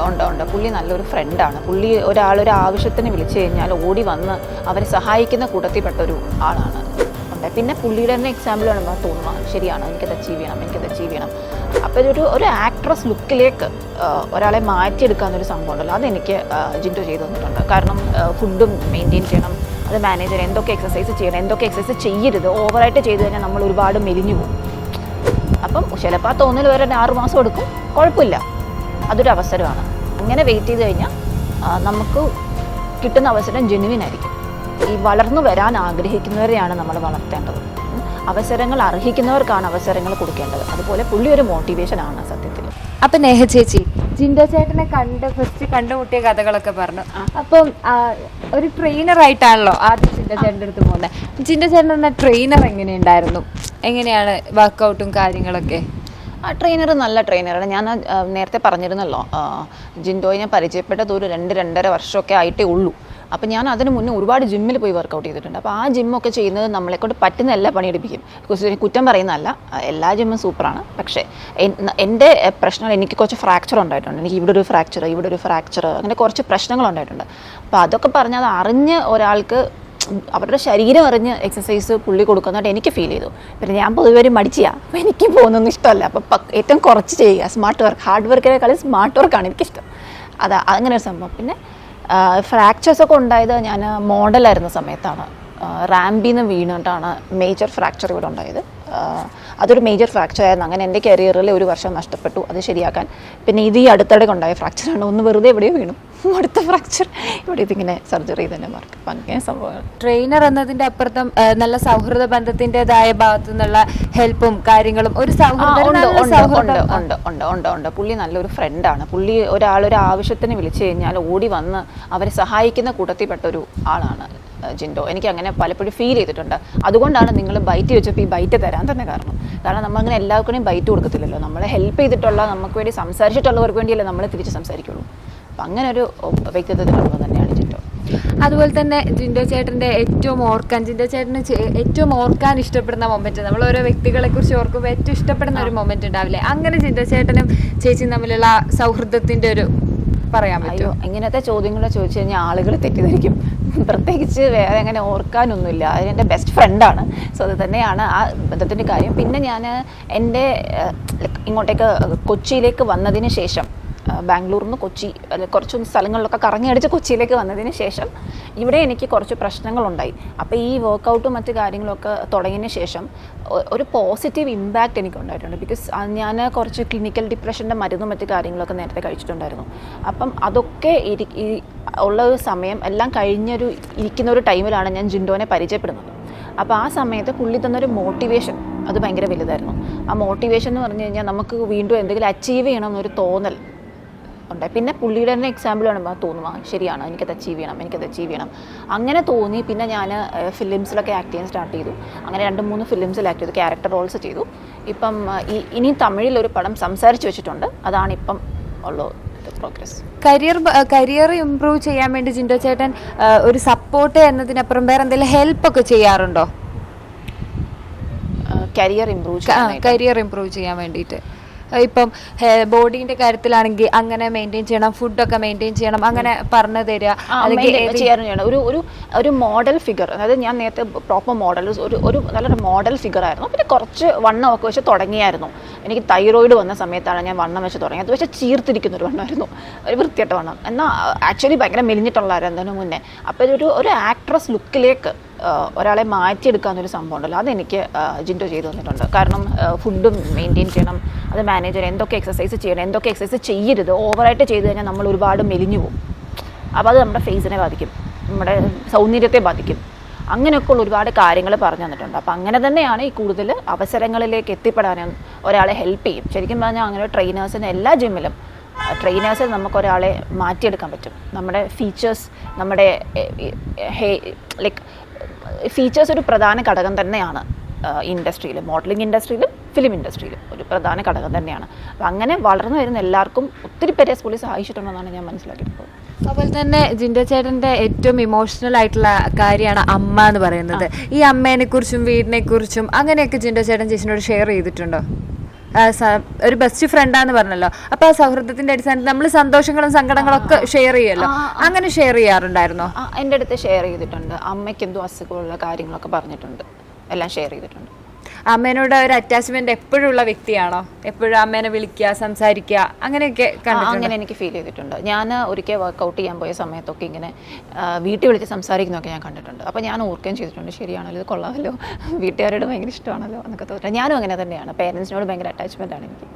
ഉണ്ട്. പുള്ളി നല്ലൊരു ഫ്രണ്ടാണ്. പുള്ളി ഒരാളൊരു ആവശ്യത്തിന് വിളിച്ചു കഴിഞ്ഞാൽ ഓടി വന്ന് അവരെ സഹായിക്കുന്ന കൂട്ടത്തിൽപ്പെട്ട ഒരു ആളാണ്. പിന്നെ പുള്ളിയുടെ തന്നെ എക്സാമ്പിളാണ് തോന്നുന്നത്, ശരിയാണ്, എനിക്കത് അച്ചീവ് ചെയ്യണം. അപ്പോൾ ഒരു ആക്ട്രസ് ലുക്കിലേക്ക് ഒരാളെ മാറ്റിയെടുക്കാമെന്നൊരു സംഭവം ഉണ്ടല്ലോ, അതെനിക്ക് ജിൻഡോ ചെയ്തു തന്നിട്ടുണ്ട്. കാരണം ഫുഡും മെയിൻറ്റെയിൻ ചെയ്യണം, അത് മാനേജ് ചെയ്യണം, എന്തൊക്കെ എക്സസൈസ് ചെയ്യണം, എന്തൊക്കെ എക്സസൈസ് ചെയ്യരുത്, ഓവറായിട്ട് ചെയ്ത് കഴിഞ്ഞാൽ നമ്മൾ ഒരുപാട് മെലിഞ്ഞു പോകും. അപ്പം ചിലപ്പോൾ ആ തോന്നൽ വരെ 6 മാസം എടുക്കും, കുഴപ്പമില്ല, അതൊരു അവസരമാണ്. അങ്ങനെ വെയിറ്റ് ചെയ്ത് കഴിഞ്ഞാൽ നമുക്ക് കിട്ടുന്ന അവസരം ജെന്യുവിൻ ആയിരിക്കും. ഈ വളർന്നു വരാൻ ആഗ്രഹിക്കുന്നവരെയാണ് നമ്മൾ വളർത്തേണ്ടത്. അവസരങ്ങൾ അർഹിക്കുന്നവർക്കാണ് അവസരങ്ങൾ കൊടുക്കേണ്ടത്. അതുപോലെ പുള്ളി ഒരു മോട്ടിവേഷനാണ് സത്യത്തിൽ. അപ്പം നേഹ ചേച്ചി, ജിൻഡോ ചേട്ടനെ ഫസ്റ്റ് കണ്ടുമുട്ടിയ കഥകളൊക്കെ പറഞ്ഞു. അപ്പം ഒരു ട്രെയിനറായിട്ടാണല്ലോ ആദ്യം ജിൻഡോ ചേട്ടൻ്റെ അടുത്ത് പോകുന്നത്. ജിൻഡോ ചേട്ടൻ്റെ ട്രെയിനർ എങ്ങനെയുണ്ടായിരുന്നു? എങ്ങനെയാണ് വർക്കൗട്ടും കാര്യങ്ങളൊക്കെ? ആ ട്രെയിനർ നല്ല ട്രെയിനറാണ്. ഞാൻ നേരത്തെ പറഞ്ഞിരുന്നല്ലോ, ജിൻഡോയെ ഞാൻ പരിചയപ്പെട്ടത് ഒരു 2-2.5 വർഷമൊക്കെ ആയിട്ടേ ഉള്ളൂ. അപ്പം ഞാൻ അതിന് മുന്നേ ഒരുപാട് ജിമ്മിൽ പോയി വർക്കൗട്ട് ചെയ്തിട്ടുണ്ട്. അപ്പോൾ ആ ജിമ്മൊക്കെ ചെയ്യുന്നത് നമ്മളെക്കൊണ്ട് പറ്റുന്ന എല്ലാ പണിയെടുപ്പിക്കും. കുറ്റം പറയുന്നതല്ല, എല്ലാ ജിമ്മും സൂപ്പറാണ്. പക്ഷേ എൻ്റെ പ്രശ്നം, എനിക്ക് കുറച്ച് ഫ്രാക്ചർ ഉണ്ടായിട്ടുണ്ട്. എനിക്ക് ഇവിടെ ഒരു ഫ്രാക്ചർ അങ്ങനെ കുറച്ച് പ്രശ്നങ്ങളുണ്ടായിട്ടുണ്ട്. അപ്പോൾ അതൊക്കെ പറഞ്ഞാൽ അത് അറിഞ്ഞ് ഒരാൾക്ക് അവരുടെ ശരീരം അറിഞ്ഞ് എക്സസൈസ് പുള്ളി കൊടുക്കുന്നതായിട്ട് എനിക്ക് ഫീൽ ചെയ്തു. പിന്നെ ഞാൻ പൊതുവെ ഒരു മടിച്ചിയാണ്, അപ്പോൾ എനിക്ക് പോകുന്നൊന്നും ഇഷ്ടമല്ല. അപ്പോൾ ഏറ്റവും കുറച്ച് ചെയ്യുക, സ്മാർട്ട് വർക്ക്, ഹാർഡ് വർക്കിനേക്കാളും സ്മാർട്ട് വർക്കാണ് എനിക്കിഷ്ടം. അങ്ങനെ ഒരു സംഭവം. പിന്നെ ഫ്രാക്ചേഴ്സൊക്കെ ഉണ്ടായത് ഞാൻ മോഡലായിരുന്ന സമയത്താണ്. റാമ്പിൽ നിന്ന് വീണിട്ടാണ് മേജർ ഫ്രാക്ചർ ഇവിടെ ഉണ്ടായത്. അതൊരു മേജർ ഫ്രാക്ചർ ആയിരുന്നു. അങ്ങനെ എൻ്റെ കരിയറിൽ 1 വർഷം നഷ്ടപ്പെട്ടു അത് ശരിയാക്കാൻ. പിന്നെ ഇത് ഈ അടുത്തിടെ ഉണ്ടായ ഫ്രാക്ചറാണ്. ഒന്ന് വെറുതെ എവിടെയോ വീണു, അടുത്ത ഫ്രാക്ചർ ഇവിടെ ഇതിങ്ങനെ സർജറി തന്നെ മാർക്ക്. അപ്പം അങ്ങനെ സംഭവങ്ങൾ. ട്രെയിനർ എന്നതിൻ്റെ അപ്പുറത്തും നല്ല സൗഹൃദ ബന്ധത്തിൻ്റെതായ ഭാഗത്തു നിന്നുള്ള ഹെൽപ്പും കാര്യങ്ങളും ഒരു ഉണ്ട്. പുള്ളി നല്ലൊരു ഫ്രണ്ടാണ്. പുള്ളി ഒരാളൊരു ആവശ്യത്തിന് വിളിച്ചു കഴിഞ്ഞാൽ ഓടി വന്ന് അവരെ സഹായിക്കുന്ന കൂട്ടത്തിൽപ്പെട്ട ഒരു ആളാണ് ജിൻഡോ. എനിക്ക് അങ്ങനെ പലപ്പോഴും ഫീൽ ചെയ്തിട്ടുണ്ട്. അതുകൊണ്ടാണ് നിങ്ങൾ ബൈറ്റ് വെച്ചപ്പോൾ ഈ ബൈറ്റ് തരാൻ തന്നെ കാരണം നമ്മളങ്ങനെ എല്ലാവർക്കും ബൈറ്റ് കൊടുക്കത്തില്ലല്ലോ. നമ്മളെ ഹെൽപ്പ് ചെയ്തിട്ടുള്ള, നമുക്ക് വേണ്ടി സംസാരിച്ചിട്ടുള്ളവർക്ക് വേണ്ടിയല്ലേ നമ്മൾ തിരിച്ച് സംസാരിക്കുള്ളൂ. അപ്പം അങ്ങനെ ഒരു വ്യക്തിത്വത്തിലുള്ളത് തന്നെയാണ് ജിൻഡോ. അതുപോലെ തന്നെ ജിൻഡോ ചേട്ടൻ്റെ ഏറ്റവും ഓർക്കാൻ ഇഷ്ടപ്പെടുന്ന മൊമെന്റ്, നമ്മൾ ഓരോ വ്യക്തികളെ കുറിച്ച് ഓർക്കുമ്പോൾ ഏറ്റവും ഇഷ്ടപ്പെടുന്ന ഒരു മൊമെന്റ് ഉണ്ടാവില്ലേ? അങ്ങനെ ജിൻഡോ ചേട്ടനും ചേച്ചിയും തമ്മിലുള്ള സൗഹൃദത്തിന്റെ ഒരു പറയാൻ പറ്റുമോ? ഇങ്ങനത്തെ ചോദ്യങ്ങൾ ചോദിച്ചു കഴിഞ്ഞാൽ ആളുകൾ തെറ്റിദ്ധരിക്കും. പ്രത്യേകിച്ച് വേറെ അങ്ങനെ ഓർക്കാനൊന്നുമില്ല. അതിനെൻ്റെ ബെസ്റ്റ് ഫ്രണ്ടാണ്. സോ അത് തന്നെയാണ് ആ ബന്ധത്തിൻ്റെ കാര്യം. പിന്നെ ഞാൻ എൻ്റെ ഇങ്ങോട്ടേക്ക് കൊച്ചിയിലേക്ക് വന്നതിന് ശേഷം, ബാംഗ്ലൂരിൽ നിന്ന് കൊച്ചി കുറച്ച് സ്ഥലങ്ങളിലൊക്കെ കറങ്ങി അടിച്ച് കൊച്ചിയിലേക്ക് വന്നതിന് ശേഷം ഇവിടെ എനിക്ക് കുറച്ച് പ്രശ്നങ്ങളുണ്ടായി. അപ്പോൾ ഈ വർക്കൗട്ടും മറ്റു കാര്യങ്ങളൊക്കെ തുടങ്ങിയതിന് ശേഷം ഒരു പോസിറ്റീവ് ഇമ്പാക്റ്റ് എനിക്കുണ്ടായിട്ടുണ്ട്. ബിക്കോസ് ഞാൻ കുറച്ച് ക്ലിനിക്കൽ ഡിപ്രഷൻ്റെ മരുന്നും മറ്റു കാര്യങ്ങളൊക്കെ നേരത്തെ കഴിച്ചിട്ടുണ്ടായിരുന്നു. അപ്പം അതൊക്കെ ഉള്ള ഒരു സമയം എല്ലാം ഇരിക്കുന്ന ഒരു ടൈമിലാണ് ഞാൻ ജിൻഡോനെ പരിചയപ്പെടുന്നത്. അപ്പോൾ ആ സമയത്ത് പുള്ളി തന്നൊരു മോട്ടിവേഷൻ അത് ഭയങ്കര വലുതായിരുന്നു. ആ മോട്ടിവേഷൻ എന്ന് പറഞ്ഞു കഴിഞ്ഞാൽ നമുക്ക് വീണ്ടും എന്തെങ്കിലും അച്ചീവ് ചെയ്യണം എന്നൊരു തോന്നൽ ഉണ്ടായി. പിന്നെ പുള്ളിയുടെ തന്നെ എക്സാമ്പിളാണ് തോന്നുന്നത്, ശരിയാണ്, എനിക്കത് അച്ചീവ് ചെയ്യണം. അങ്ങനെ തോന്നി. പിന്നെ ഞാൻ ഫിലിംസിലൊക്കെ ആക്ട് ചെയ്യാൻ സ്റ്റാർട്ട് ചെയ്തു. അങ്ങനെ 2-3 ഫിലിംസിൽ ആക്ട് ചെയ്തു, ക്യാരക്ടർ റോൾസ് ചെയ്തു. ഇപ്പം ഇനി തമിഴിലൊരു പടം സംസാരിച്ച് വെച്ചിട്ടുണ്ട്. അതാണ് ഇപ്പം ഉള്ള പ്രോഗ്രസ്. കരിയർ ഇംപ്രൂവ് ചെയ്യാൻ വേണ്ടി ജിൻഡോ ചേട്ടൻ ഒരു സപ്പോർട്ട് എന്നതിനപ്പുറം വേറെ എന്തെങ്കിലും ഹെൽപ്പൊക്കെ ചെയ്യാറുണ്ടോ? കരിയർ ഇംപ്രൂവ് ചെയ്യാൻ വേണ്ടിയിട്ട് ഇപ്പം ബോഡീന്റെ കാര്യത്തിലാണെങ്കിൽ അങ്ങനെ മെയിൻറ്റെയിൻ ചെയ്യണം, ഫുഡൊക്കെ മെയിൻറ്റെയിൻ ചെയ്യണം, അങ്ങനെ പറഞ്ഞു തരിക. ഒരു മോഡൽ ഫിഗർ, അതായത് ഞാൻ നേരത്തെ പ്രോപ്പർ മോഡൽ, ഒരു നല്ലൊരു മോഡൽ ഫിഗർ ആയിരുന്നു. പിന്നെ കുറച്ച് വണ്ണമൊക്കെ വെച്ച് തുടങ്ങിയായിരുന്നു. എനിക്ക് തൈറോയിഡ് വന്ന സമയത്താണ് ഞാൻ വണ്ണം വെച്ച് തുടങ്ങിയത്. അത് വെച്ച് ചീർത്തിരിക്കുന്ന ഒരു വണ്ണമായിരുന്നു, ഒരു വൃത്തിയായിട്ട് വണ്ണം. എന്നാൽ ആക്ച്വലി ഭയങ്കര മെലിഞ്ഞിട്ടുള്ളതായിരുന്നു അതിന് മുന്നേ. അപ്പോൾ ഒരു ആക്ട്രസ് ലുക്കിലേക്ക് ഒരാളെ മാറ്റിയെടുക്കാമെന്നൊരു സംഭവം ഉണ്ടല്ലോ, അതെനിക്ക് ജിൻഡോ ചെയ്തു തന്നിട്ടുണ്ട്. കാരണം ഫുഡും മെയിൻറ്റെയിൻ ചെയ്യണം, അത് മാനേജ് ചെയ്യണം, എന്തൊക്കെ എക്സസൈസ് ചെയ്യണം, എന്തൊക്കെ എക്സസൈസ് ചെയ്യരുത്, ഓവറായിട്ട് ചെയ്ത് കഴിഞ്ഞാൽ നമ്മൾ ഒരുപാട് മെലിഞ്ഞു പോകും. അപ്പോൾ അത് നമ്മുടെ ഫേസിനെ ബാധിക്കും, നമ്മുടെ സൗന്ദര്യത്തെ ബാധിക്കും. അങ്ങനെയൊക്കെയുള്ള ഒരുപാട് കാര്യങ്ങൾ പറഞ്ഞു തന്നിട്ടുണ്ട്. അപ്പോൾ അങ്ങനെ തന്നെയാണ് ഈ കൂടുതൽ അവസരങ്ങളിലേക്ക് എത്തിപ്പെടാനും ഒരാളെ ഹെൽപ്പ് ചെയ്യും. ശരിക്കും പറഞ്ഞാൽ അങ്ങനെ ട്രെയിനേഴ്സിന് എല്ലാ ജിമ്മിലും ട്രെയിനേഴ്സിന് നമുക്കൊരാളെ മാറ്റിയെടുക്കാൻ പറ്റും. നമ്മുടെ ഫീച്ചേഴ്സ്, നമ്മുടെ ഫീച്ചേഴ്സ് ഒരു പ്രധാന ഘടകം തന്നെയാണ് ഇൻഡസ്ട്രിയിൽ, മോഡലിംഗ് ഇൻഡസ്ട്രിയിലും ഫിലിം ഇൻഡസ്ട്രിയിലും ഒരു പ്രധാന ഘടകം തന്നെയാണ്. അപ്പം അങ്ങനെ വളർന്നു വരുന്ന എല്ലാവർക്കും ഒത്തിരി പേരെ പുള്ളി സഹായിച്ചിട്ടുണ്ടെന്നാണ് ഞാൻ മനസ്സിലാക്കിയിട്ടുള്ളത്. അതുപോലെ തന്നെ ജിൻഡോ ചേട്ടൻ്റെ ഏറ്റവും ഇമോഷണൽ ആയിട്ടുള്ള കാര്യമാണ് അമ്മ എന്ന് പറയുന്നത്. ഈ അമ്മേനെ കുറിച്ചും വീടിനെ കുറിച്ചും അങ്ങനെയൊക്കെ ജിൻഡോ ചേട്ടൻ ചേച്ചിനോട് ഷെയർ ചെയ്തിട്ടുണ്ടോ? ഒരു ബെസ്റ്റ് ഫ്രണ്ടാന്ന് പറഞ്ഞല്ലോ. അപ്പൊ ആ സൗഹൃദത്തിന്റെ അടിസ്ഥാനത്തിൽ നമ്മൾ സന്തോഷങ്ങളും സങ്കടങ്ങളും ഒക്കെ ഷെയർ ചെയ്യുമല്ലോ. അങ്ങനെ ഷെയർ ചെയ്യാറുണ്ടായിരുന്നോ? എൻ്റെ അടുത്ത് ഷെയർ ചെയ്തിട്ടുണ്ട്. അമ്മയ്ക്ക് എന്തോ അസുഖമുള്ള കാര്യങ്ങളൊക്കെ പറഞ്ഞിട്ടുണ്ട്, എല്ലാം ഷെയർ ചെയ്തിട്ടുണ്ട്. അമ്മേനോട് ഒരു അറ്റാച്ച്മെന്റ് എപ്പോഴും ഉള്ള വ്യക്തിയാണോ? എപ്പോഴും അമ്മേനെ വിളിക്കുക, സംസാരിക്കുക, അങ്ങനെയൊക്കെ അങ്ങനെ എനിക്ക് ഫീൽ ചെയ്തിട്ടുണ്ട്. ഞാൻ ഒരിക്കൽ വർക്കൗട്ട് ചെയ്യാൻ പോയ സമയത്തൊക്കെ ഇങ്ങനെ വീട്ടിൽ വിളിച്ച് സംസാരിക്കുന്നതൊക്കെ ഞാൻ കണ്ടിട്ടുണ്ട്. അപ്പോൾ ഞാൻ ഓർക്കുകയും ചെയ്തിട്ടുണ്ട്, ശരിയാണല്ലോ, ഇത് കൊള്ളാമല്ലോ, വീട്ടുകാരോട് ഭയങ്കര ഇഷ്ടമാണല്ലോ എന്നൊക്കെ തോന്നിട്ട്. ഞാനും അങ്ങനെ തന്നെയാണ്, പേരൻസിനോട് ഭയങ്കര അറ്റാച്ച്മെൻ്റ് ആണ് എനിക്ക്.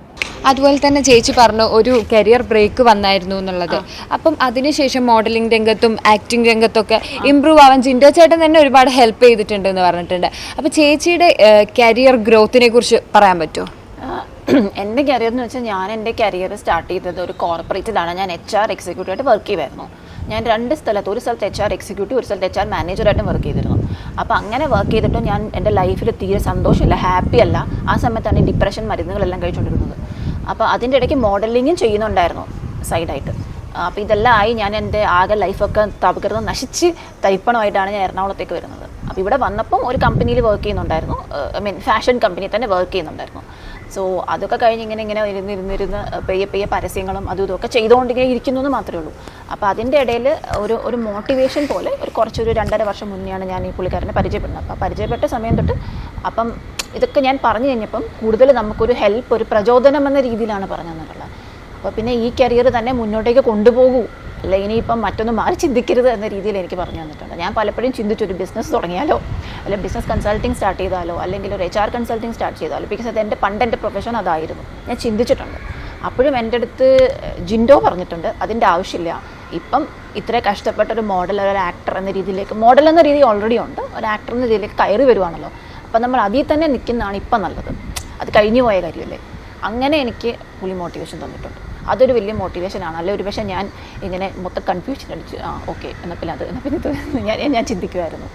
അതുപോലെ തന്നെ ചേച്ചി പറഞ്ഞു ഒരു കരിയർ ബ്രേക്ക് വന്നായിരുന്നു എന്നുള്ളത്. അപ്പം അതിനുശേഷം മോഡലിംഗ് രംഗത്തും ആക്ടിംഗ് രംഗത്തൊക്കെ ഇമ്പ്രൂവ് ആവാൻ ജിൻഡോ ചേട്ടൻ തന്നെ ഒരുപാട് ഹെൽപ്പ് ചെയ്തിട്ടുണ്ട് എന്ന് പറഞ്ഞിട്ടുണ്ട്. അപ്പോൾ ചേച്ചിയുടെ കരിയർ ഗ്രോത്തിനെ കുറിച്ച് പറയാൻ പറ്റുമോ? എൻ്റെ കരിയർ എന്ന് വെച്ചാൽ ഞാൻ എൻ്റെ കരിയർ സ്റ്റാർട്ട് ചെയ്തത് ഒരു കോർപ്പറേറ്റിലാണ്. ഞാൻ HR എക്സിക്യൂട്ടീവായിട്ട് വർക്ക് ചെയ്യുമായിരുന്നു. ഞാൻ 2 സ്ഥലത്ത്, ഒരു സ്ഥലത്ത് HR എക്സിക്യൂട്ടീവ്, ഒരു സ്ഥലത്ത് HR മാനേജറായിട്ടും വർക്ക് ചെയ്തിരുന്നു. അപ്പോൾ അങ്ങനെ വർക്ക് ചെയ്തിട്ടും ഞാൻ എൻ്റെ ലൈഫിൽ തീരെ സന്തോഷമില്ല, ഹാപ്പി അല്ല. ആ സമയത്താണ് ഈ ഡിപ്രഷൻ മരുന്നുകളെല്ലാം കഴിച്ചുകൊണ്ടിരുന്നത്. അപ്പോൾ അതിൻ്റെ ഇടയ്ക്ക് മോഡലിങ്ങും ചെയ്യുന്നുണ്ടായിരുന്നു സൈഡായിട്ട്. അപ്പോൾ ഇതെല്ലാം ആയി ഞാൻ എൻ്റെ ആകെ ലൈഫൊക്കെ തകർന്ന് നശിച്ച് തരിപ്പണമായിട്ടാണ് ഞാൻ എറണാകുളത്തേക്ക് വരുന്നത്. അപ്പോൾ ഇവിടെ വന്നപ്പം ഒരു കമ്പനിയിൽ വർക്ക് ചെയ്യുന്നുണ്ടായിരുന്നു, ഫാഷൻ കമ്പനി തന്നെ വർക്ക് ചെയ്യുന്നുണ്ടായിരുന്നു. സോ അതൊക്കെ കഴിഞ്ഞ് ഇങ്ങനെ ഇരുന്നിരുന്ന് പെയ്യെ പരസ്യങ്ങളും അതും ഇതൊക്കെ ചെയ്തുകൊണ്ടിങ്ങനെ ഇരിക്കുന്നു എന്ന് മാത്രമേ ഉള്ളൂ. അപ്പോൾ അതിൻ്റെ ഇടയിൽ ഒരു മോട്ടിവേഷൻ പോലെ കുറച്ചൊരു 2.5 വർഷം മുന്നെയാണ് ഞാൻ ഈ പുള്ളിക്കാരനെ പരിചയപ്പെടുന്നത്. അപ്പോൾ പരിചയപ്പെട്ട സമയം തൊട്ട് അപ്പം ഇതൊക്കെ ഞാൻ പറഞ്ഞു കഴിഞ്ഞപ്പം കൂടുതൽ നമുക്കൊരു ഹെൽപ്പ്, ഒരു പ്രചോദനം എന്ന രീതിയിലാണ് പറഞ്ഞു തന്നിട്ടുള്ളത്. അപ്പോൾ പിന്നെ ഈ കരിയർ തന്നെ മുന്നോട്ടേക്ക് കൊണ്ടുപോകൂ, അല്ല ഇനിയിപ്പം മറ്റൊന്ന് മാറി ചിന്തിക്കരുത് എന്ന രീതിയിൽ എനിക്ക് പറഞ്ഞു തന്നിട്ടുണ്ട്. ഞാൻ പലപ്പോഴും ചിന്തിച്ചൊരു ബിസിനസ് തുടങ്ങിയാലോ, അല്ലെങ്കിൽ ബിസിനസ് കൺസൾട്ടിങ് സ്റ്റാർട്ട് ചെയ്താലോ, അല്ലെങ്കിൽ ഒരു HR കൺസൾട്ടിങ് സ്റ്റാർട്ട് ചെയ്താലോ, ബിക്കോസ് അത് എൻ്റെ പ്രൊഫഷൻ അതായിരുന്നു. ഞാൻ ചിന്തിച്ചിട്ടുണ്ട്. അപ്പോഴും എൻ്റെ അടുത്ത് ജിൻഡോ പറഞ്ഞിട്ടുണ്ട് അതിൻ്റെ ആവശ്യമില്ല, ഇപ്പം ഇത്ര കഷ്ടപ്പെട്ട ഒരു മോഡൽ, ഒരു ആക്ടർ എന്ന രീതിയിലേക്ക്, മോഡൽ എന്ന രീതി ഓൾറെഡി ഉണ്ട്, ഒരു ആക്ടർ എന്ന രീതിയിലേക്ക് കയറി വരുവാണല്ലോ. അപ്പം നമ്മൾ അതിൽ തന്നെ നിൽക്കുന്നതാണ് ഇപ്പം നല്ലത്, അത് കഴിഞ്ഞു പോയ കാര്യമല്ലേ. അങ്ങനെ എനിക്ക് പുള്ളി മോട്ടിവേഷൻ തന്നിട്ടുണ്ട്. അതൊരു വലിയ മോട്ടിവേഷനാണ്. അല്ലെ ഒരു പക്ഷേ ഞാൻ ഇങ്ങനെ മൊത്തം കൺഫ്യൂഷൻ അടിച്ച് ഓക്കെ എന്നാൽ പിന്നെ അത് എന്നാൽ പിന്നെ ഇത് ഞാൻ ചിന്തിക്കുമായിരുന്നു.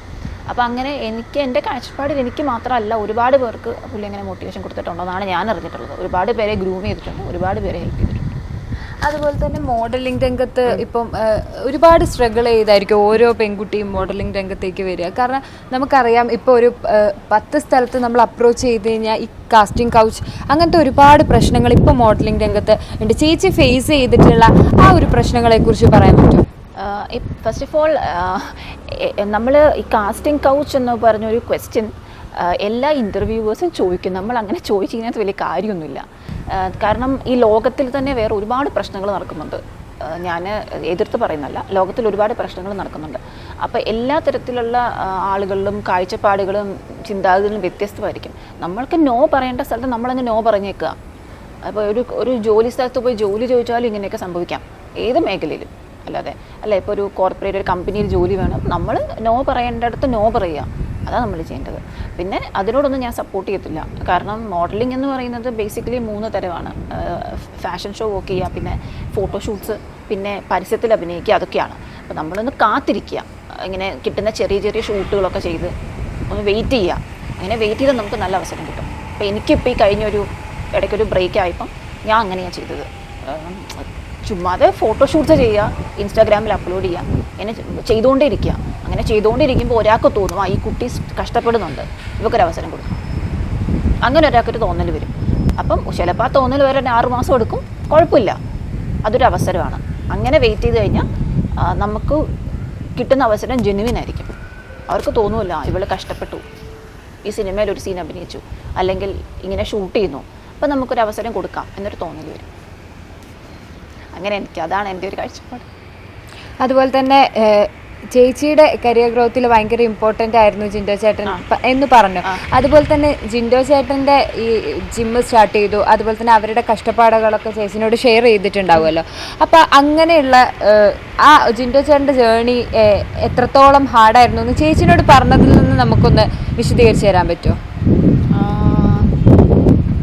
അപ്പോൾ അങ്ങനെ എനിക്ക് എൻ്റെ കാഴ്ചപ്പാടിൽ എനിക്ക് മാത്രമല്ല ഒരുപാട് പേർക്ക് പുള്ളി അങ്ങനെ മോട്ടിവേഷൻ കൊടുത്തിട്ടുണ്ടെന്നാണ് ഞാൻ അറിഞ്ഞിട്ടുള്ളത്. ഒരുപാട് പേരെ ഗ്രൂം ചെയ്തിട്ടുണ്ട്, ഒരുപാട് പേരെ ഹെൽപ്പ് ചെയ്തിട്ടുണ്ട്. അതുപോലെ തന്നെ മോഡലിംഗ് രംഗത്ത് ഇപ്പം ഒരുപാട് സ്ട്രഗിൾ ചെയ്തായിരിക്കും ഓരോ പെൺകുട്ടിയും മോഡലിംഗ് രംഗത്തേക്ക് വരിക. കാരണം നമുക്കറിയാം ഇപ്പോൾ ഒരു 10 സ്ഥലത്ത് നമ്മൾ അപ്രോച്ച് ചെയ്ത് കഴിഞ്ഞാൽ ഈ കാസ്റ്റിംഗ് കൗച്ച് അങ്ങനത്തെ ഒരുപാട് പ്രശ്നങ്ങൾ ഇപ്പോൾ മോഡലിംഗ് രംഗത്ത് ഉണ്ട്. ചേച്ചി ഫേസ് ചെയ്തിട്ടുള്ള ആ ഒരു പ്രശ്നങ്ങളെക്കുറിച്ച് പറയാൻ പറ്റുമോ? ഫസ്റ്റ് ഓഫ് ഓൾ നമ്മൾ ഈ കാസ്റ്റിംഗ് കൗച്ച് എന്ന് പറഞ്ഞൊരു ക്വസ്റ്റ്യൻ എല്ലാ ഇൻ്റർവ്യൂവേഴ്സും ചോദിക്കും. നമ്മൾ അങ്ങനെ ചോദിച്ചിരിക്കുന്നത് വലിയ കാര്യമൊന്നുമില്ല. കാരണം ഈ ലോകത്തിൽ തന്നെ വേറെ ഒരുപാട് പ്രശ്നങ്ങൾ നടക്കുന്നുണ്ട്. ഞാൻ എതിർത്ത് പറയുന്നല്ല, ലോകത്തിൽ ഒരുപാട് പ്രശ്നങ്ങൾ നടക്കുന്നുണ്ട്. അപ്പോൾ എല്ലാ തരത്തിലുള്ള ആളുകളിലും കാഴ്ചപ്പാടുകളും ചിന്താഗതികളും വ്യത്യസ്തമായിരിക്കും. നമ്മൾക്ക് നോ പറയേണ്ട സ്ഥലത്ത് നമ്മളങ്ങ് നോ പറഞ്ഞേക്കുക. അപ്പോൾ ഒരു ജോലി സ്ഥലത്ത് പോയി ജോലി ചോദിച്ചാലും ഇങ്ങനെയൊക്കെ സംഭവിക്കാം, ഏത് മേഖലയിലും. അല്ല ഇപ്പോൾ ഒരു കോർപ്പറേറ്റ് ഒരു കമ്പനിയിൽ ജോലി വേണം, നമ്മൾ നോ പറയേണ്ടടുത്ത് നോ പറയുക, അതാണ് നമ്മൾ ചെയ്യേണ്ടത്. പിന്നെ അതിനോടൊന്നും ഞാൻ സപ്പോർട്ട് ചെയ്യത്തില്ല. കാരണം മോഡലിംഗ് എന്ന് പറയുന്നത് ബേസിക്കലി 3 തരമാണ്. ഫാഷൻ ഷോ വർക്ക് ചെയ്യുക, പിന്നെ ഫോട്ടോഷൂട്ട്സ്, പിന്നെ പരസ്യത്തിൽ അഭിനയിക്കുക, അതൊക്കെയാണ്. അപ്പോൾ നമ്മളൊന്ന് കാത്തിരിക്കുക, ഇങ്ങനെ കിട്ടുന്ന ചെറിയ ചെറിയ ഷൂട്ടുകളൊക്കെ ചെയ്ത് ഒന്ന് വെയിറ്റ് ചെയ്യുക. അങ്ങനെ വെയിറ്റ് ചെയ്താൽ നമുക്ക് നല്ല അവസരം കിട്ടും. അപ്പോൾ എനിക്കിപ്പോൾ ഈ കഴിഞ്ഞൊരു ഇടയ്ക്കൊരു ബ്രേക്ക് ആയപ്പം ഞാൻ അങ്ങനെയാണ് ചെയ്തത്. ചുമ്മാതെ ഫോട്ടോഷൂട്ട്സ് ചെയ്യുക, ഇൻസ്റ്റാഗ്രാമിൽ അപ്ലോഡ് ചെയ്യുക, ഇങ്ങനെ ചെയ്തുകൊണ്ടേ ഇരിക്കുക. അങ്ങനെ ചെയ്തുകൊണ്ടിരിക്കുമ്പോൾ ഒരാൾക്ക് തോന്നും ഈ കുട്ടി കഷ്ടപ്പെടുന്നുണ്ട്, ഇവക്കൊരവസരം കൊടുക്കും. അങ്ങനെ ഒരാൾക്കൊരു തോന്നൽ വരും. അപ്പം ചിലപ്പോൾ ആ തോന്നൽ വരെ 6 മാസം എടുക്കും, കുഴപ്പമില്ല, അതൊരു അവസരമാണ്. അങ്ങനെ വെയിറ്റ് ചെയ്ത് കഴിഞ്ഞാൽ നമുക്ക് കിട്ടുന്ന അവസരം ജെന്യുവിൻ ആയിരിക്കും. അവർക്ക് തോന്നുമല്ല ഇവൾ കഷ്ടപ്പെട്ടു, ഈ സിനിമയിൽ ഒരു സീൻ അഭിനയിച്ചു, അല്ലെങ്കിൽ ഇങ്ങനെ ഷൂട്ട് ചെയ്യുന്നു, അപ്പം നമുക്കൊരു അവസരം കൊടുക്കാം എന്നൊരു തോന്നൽ വരും. അങ്ങനെ അതാണ് എൻ്റെ ഒരു കാഴ്ചപ്പാട്. അതുപോലെ തന്നെ ചേച്ചിയുടെ കരിയർ ഗ്രോത്തിൽ ഭയങ്കര ഇമ്പോർട്ടൻ്റ് ആയിരുന്നു ജിൻഡോ ചേട്ടൻ എന്ന് പറഞ്ഞു. അതുപോലെ തന്നെ ജിൻഡോ ചേട്ടൻ്റെ ഈ ജിമ്മ് സ്റ്റാർട്ട് ചെയ്തു, അതുപോലെ തന്നെ അവരുടെ കഷ്ടപ്പാടുകളൊക്കെ ചേച്ചിനോട് ഷെയർ ചെയ്തിട്ടുണ്ടാവുമല്ലോ. അപ്പം അങ്ങനെയുള്ള ആ ജിൻഡോ ചേട്ടൻ്റെ ജേർണി എത്രത്തോളം ഹാർഡായിരുന്നു എന്ന് ചേച്ചിനോട് പറഞ്ഞതിൽ നിന്ന് നമുക്കൊന്ന് വിശദീകരിച്ച് തരാൻ പറ്റുമോ?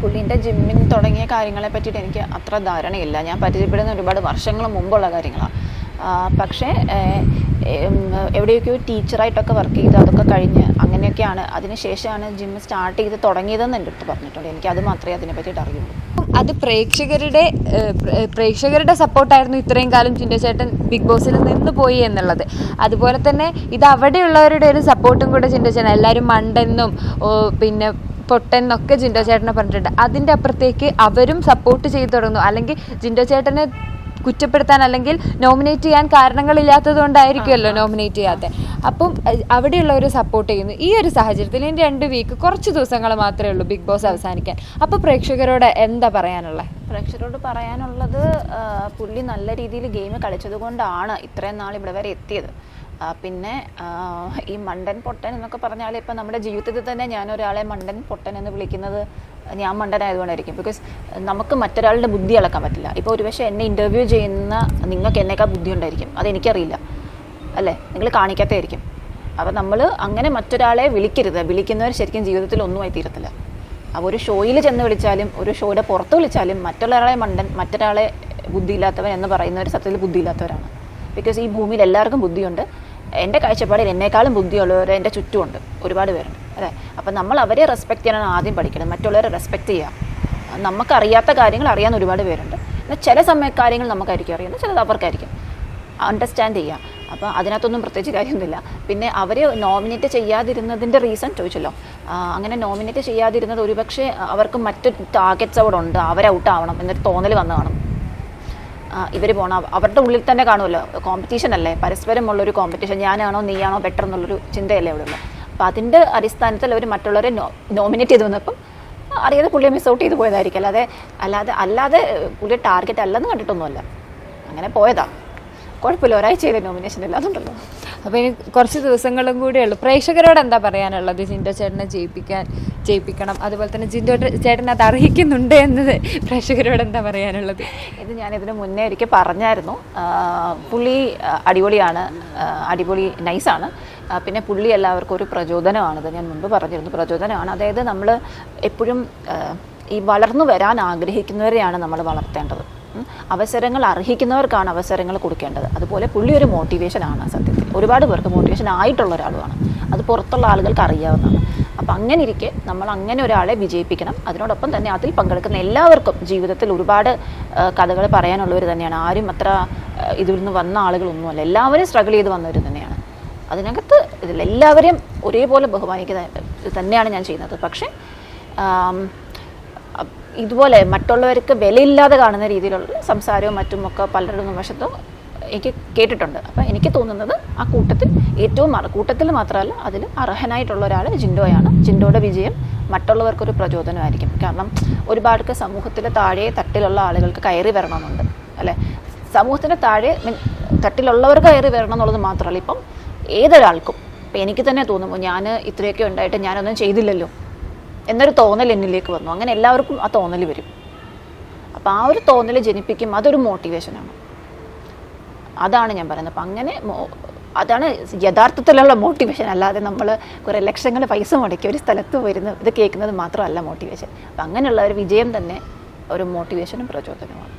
പുള്ളീൻ്റെ ജിമ്മിൽ തുടങ്ങിയ കാര്യങ്ങളെ പറ്റിയിട്ട് എനിക്ക് അത്ര ധാരണയില്ല. ഞാൻ പരിചയപ്പെടുന്ന ഒരുപാട് വർഷങ്ങൾ മുമ്പുള്ള കാര്യങ്ങളാണ്. പക്ഷേ എവിടെയൊക്കെയോ ടീച്ചറായിട്ടൊക്കെ വർക്ക് ചെയ്ത് അതൊക്കെ കഴിഞ്ഞ് അങ്ങനെയൊക്കെയാണ്. അതിനുശേഷമാണ് ജിമ്മ് സ്റ്റാർട്ട് ചെയ്ത് തുടങ്ങിയതെന്ന് എൻ്റെ അടുത്ത് പറഞ്ഞിട്ടുണ്ട്. എനിക്കത് മാത്രമേ അതിനെ പറ്റിയിട്ട് അറിയുള്ളൂ. അത് പ്രേക്ഷകരുടെ സപ്പോർട്ടായിരുന്നു ഇത്രയും കാലം ജിൻഡോ ചേട്ടൻ ബിഗ് ബോസിൽ നിന്ന് പോയി എന്നുള്ളത്. അതുപോലെ തന്നെ ഇത് അവിടെയുള്ളവരുടെ ഒരു സപ്പോർട്ടും കൂടെ ജിൻഡോ ചേട്ടൻ, എല്ലാവരും മണ്ടെന്നും പിന്നെ പൊട്ടൻ എന്നൊക്കെ ജിൻഡോ ചേട്ടനെ പറഞ്ഞിട്ടുണ്ട്. അതിൻ്റെ അപ്പുറത്തേക്ക് അവരും സപ്പോർട്ട് ചെയ്തു തുടങ്ങുന്നു. അല്ലെങ്കിൽ ജിൻഡോ ചേട്ടനെ കുറ്റപ്പെടുത്താൻ അല്ലെങ്കിൽ നോമിനേറ്റ് ചെയ്യാൻ കാരണങ്ങളില്ലാത്തത് കൊണ്ടായിരിക്കുമല്ലോ നോമിനേറ്റ് ചെയ്യാത്തത്. അപ്പം അവിടെയുള്ളവർ സപ്പോർട്ട് ചെയ്യുന്നു. ഈ ഒരു സാഹചര്യത്തിൽ ഇനി 2 വീക്ക് കുറച്ച് ദിവസങ്ങൾ മാത്രമേ ഉള്ളൂ ബിഗ് ബോസ് അവസാനിക്കാൻ. അപ്പോൾ പ്രേക്ഷകരോട് എന്താ പറയാനുള്ളത്? പ്രേക്ഷകരോട് പറയാനുള്ളത്, പുള്ളി നല്ല രീതിയിൽ ഗെയിം കളിച്ചത് കൊണ്ടാണ് ഇത്രയും നാൾ ഇവിടെ വരെ എത്തിയത്. പിന്നെ ഈ മണ്ടൻ പൊട്ടൻ എന്നൊക്കെ പറഞ്ഞാൽ ഇപ്പം നമ്മുടെ ജീവിതത്തിൽ തന്നെ ഞാനൊരാളെ മണ്ടൻ പൊട്ടൻ എന്ന് വിളിക്കുന്നത് ഞാൻ മണ്ടനായതുകൊണ്ടായിരിക്കും. ബിക്കോസ് നമുക്ക് മറ്റൊരാളുടെ ബുദ്ധി അളക്കാൻ പറ്റില്ല. ഇപ്പോൾ ഒരുപക്ഷെ എന്നെ ഇൻ്റർവ്യൂ ചെയ്യുന്ന നിങ്ങൾക്ക് എന്നേക്കാൾ ബുദ്ധി ഉണ്ടായിരിക്കും, അതെനിക്കറിയില്ല അല്ലേ, നിങ്ങൾ കാണിക്കാത്തതായിരിക്കും. അപ്പോൾ നമ്മൾ അങ്ങനെ മറ്റൊരാളെ വിളിക്കരുത്. വിളിക്കുന്നവർ ശരിക്കും ജീവിതത്തിൽ ഒന്നുമായി തീരത്തില്ല. അപ്പോൾ ഒരു ഷോയിൽ ചെന്ന് വിളിച്ചാലും ഒരു ഷോയുടെ പുറത്ത് വിളിച്ചാലും മറ്റൊരാളെ മണ്ടൻ, മറ്റൊരാളെ ബുദ്ധിയില്ലാത്തവൻ എന്ന് പറയുന്നവർ സത്യത്തിൽ ബുദ്ധിയില്ലാത്തവരാണ്. ബിക്കോസ് ഈ ഭൂമിയിൽ എല്ലാവർക്കും ബുദ്ധിയുണ്ട്. എൻ്റെ കാഴ്ചപ്പാടിൽ എന്നെക്കാളും ബുദ്ധിയുള്ളവർ എൻ്റെ ചുറ്റുമുണ്ട്, ഒരുപാട് പേരുണ്ട് അല്ലേ. അപ്പം നമ്മൾ അവരെ റെസ്പെക്ട് ചെയ്യാനാണ് ആദ്യം പഠിക്കണം, മറ്റുള്ളവരെ റെസ്പെക്ട് ചെയ്യുക. നമുക്കറിയാത്ത കാര്യങ്ങൾ അറിയാൻ ഒരുപാട് പേരുണ്ട്. എന്നാൽ ചില കാര്യങ്ങൾ നമുക്കായിരിക്കും അറിയുന്നത്, ചിലത് അവർക്കായിരിക്കും. അണ്ടർസ്റ്റാൻഡ് ചെയ്യുക. അപ്പോൾ അതിനകത്തൊന്നും പ്രത്യേകിച്ച് കാര്യമൊന്നുമില്ല. പിന്നെ അവരെ നോമിനേറ്റ് ചെയ്യാതിരുന്നതിൻ്റെ റീസൺ ചോദിച്ചല്ലോ. അങ്ങനെ നോമിനേറ്റ് ചെയ്യാതിരുന്നത് ഒരുപക്ഷെ അവർക്ക് മറ്റു ടാർഗറ്റ്സ് അവിടെ ഉണ്ട്, അവരെ ഔട്ട് ആവണം എന്നൊരു തോന്നൽ വന്ന് കാണും. ഇവർ പോകണം, അവരുടെ ഉള്ളിൽ തന്നെ കാണുമല്ലോ, കോമ്പറ്റീഷൻ അല്ലേ, പരസ്പരമുള്ളൊരു കോമ്പറ്റീഷൻ, ഞാനാണോ നീയാണോ ബെറ്റർ എന്നുള്ളൊരു ചിന്തയല്ലേ അവിടെ ഉള്ളത്. അപ്പോൾ അതിൻ്റെ അടിസ്ഥാനത്തിൽ അവർ മറ്റുള്ളവരെ നോമിനേറ്റ് ചെയ്ത് വന്നപ്പം അറിയാതെ പുള്ളിയെ മിസ് ഔട്ട് ചെയ്ത് പോയതായിരിക്കും. അല്ലാതെ പുള്ളിയെ ടാർഗറ്റ് അല്ലെന്ന് കണ്ടിട്ടൊന്നുമല്ല, അങ്ങനെ പോയതാണ്. കുഴപ്പമില്ല, ഒരാഴ്ചയിലെ നോമിനേഷൻ ഇല്ല, അതുണ്ടല്ലോ. അപ്പോൾ ഇനി കുറച്ച് ദിവസങ്ങളും കൂടെ ഉള്ളൂ. പ്രേക്ഷകരോട് എന്താ പറയാനുള്ളത്? ജിൻഡോ ചേട്ടനെ ജയിപ്പിക്കണം, അതുപോലെ തന്നെ ജിൻഡോ ചേട്ടൻ അത് അർഹിക്കുന്നുണ്ട് എന്നത് പ്രേക്ഷകരോട് എന്താ പറയാനുള്ളത്? ഇത് ഞാനിതിന് മുന്നേ ഒരിക്കൽ പറഞ്ഞായിരുന്നു. പുള്ളി അടിപൊളിയാണ്, അടിപൊളി നൈസാണ്. പിന്നെ പുള്ളി എല്ലാവർക്കും ഒരു പ്രചോദനമാണിത്. ഞാൻ മുമ്പ് പറഞ്ഞിരുന്നു, പ്രചോദനമാണ്. അതായത് നമ്മൾ എപ്പോഴും ഈ വളർന്നു വരാൻ ആഗ്രഹിക്കുന്നവരെയാണ് നമ്മൾ വളർത്തേണ്ടത്. അവസരങ്ങൾ അർഹിക്കുന്നവർക്കാണ് അവസരങ്ങൾ കൊടുക്കേണ്ടത്. അതുപോലെ പുള്ളി ഒരു മോട്ടിവേഷനാണ് സത്യത്തിൽ. ഒരുപാട് പേർക്ക് മോട്ടിവേഷൻ ആയിട്ടുള്ള ഒരാളുമാണ്. അത് പുറത്തുള്ള ആളുകൾക്ക് അറിയാവുന്നതാണ്. അപ്പം അങ്ങനെ ഇരിക്കെ നമ്മൾ അങ്ങനെ ഒരാളെ വിജയിപ്പിക്കണം. അതിനോടൊപ്പം തന്നെ അതിൽ പങ്കെടുക്കുന്ന എല്ലാവർക്കും ജീവിതത്തിൽ ഒരുപാട് കഥകൾ പറയാനുള്ളവർ തന്നെയാണ്. ആരും അത്ര ഇതിൽ നിന്ന് വന്ന ആളുകളൊന്നുമല്ല, എല്ലാവരും സ്ട്രഗിൾ ചെയ്ത് വന്നവർ തന്നെയാണ്. അതിനകത്ത് ഇതിലെല്ലാവരെയും ഒരേപോലെ ബഹുമാനിക്കുക തന്നെയാണ് ഞാൻ ചെയ്യുന്നത്. പക്ഷേ ഇതുപോലെ മറ്റുള്ളവർക്ക് വിലയില്ലാതെ കാണുന്ന രീതിയിലുള്ള സംസാരവും മറ്റുമൊക്കെ പലരുടെ വശത്തും എനിക്ക് കേട്ടിട്ടുണ്ട്. അപ്പോൾ എനിക്ക് തോന്നുന്നത് ആ കൂട്ടത്തിൽ മാത്രമല്ല അതിൽ അർഹനായിട്ടുള്ള ഒരാൾ ജിൻഡോയാണ്. ജിൻഡോയുടെ വിജയം മറ്റുള്ളവർക്കൊരു പ്രചോദനമായിരിക്കും. കാരണം ഒരുപാട് സമൂഹത്തിലെ താഴെ തട്ടിലുള്ള ആളുകൾക്ക് കയറി വരണമെന്നുണ്ട് അല്ലേ. സമൂഹത്തിൻ്റെ താഴെ തട്ടിലുള്ളവർക്ക് കയറി വരണം എന്നുള്ളത് മാത്രമല്ല, ഇപ്പം ഏതൊരാൾക്കും. ഇപ്പം എനിക്ക് തന്നെ തോന്നുമ്പോൾ ഞാൻ ഇത്രയൊക്കെ ഉണ്ടായിട്ട് ഞാനൊന്നും ചെയ്തില്ലല്ലോ എന്നൊരു തോന്നൽ എന്നിലേക്ക് വന്നു. അങ്ങനെ എല്ലാവർക്കും ആ തോന്നൽ വരും. അപ്പോൾ ആ ഒരു തോന്നൽ ജനിപ്പിക്കും, അതൊരു മോട്ടിവേഷനാണ്. അതാണ് ഞാൻ പറയുന്നത്. അപ്പം അങ്ങനെ അതാണ് യഥാർത്ഥത്തിലുള്ള മോട്ടിവേഷൻ. അല്ലാതെ നമ്മൾ കുറേ ലക്ഷങ്ങൾ പൈസ മുടക്കി ഒരു സ്ഥലത്ത് വരുന്ന ഇത് കേൾക്കുന്നത് മാത്രമല്ല മോട്ടിവേഷൻ. അപ്പം അങ്ങനെയുള്ള ഒരു വിജയം തന്നെ ഒരു മോട്ടിവേഷനും പ്രചോദനമാണ്.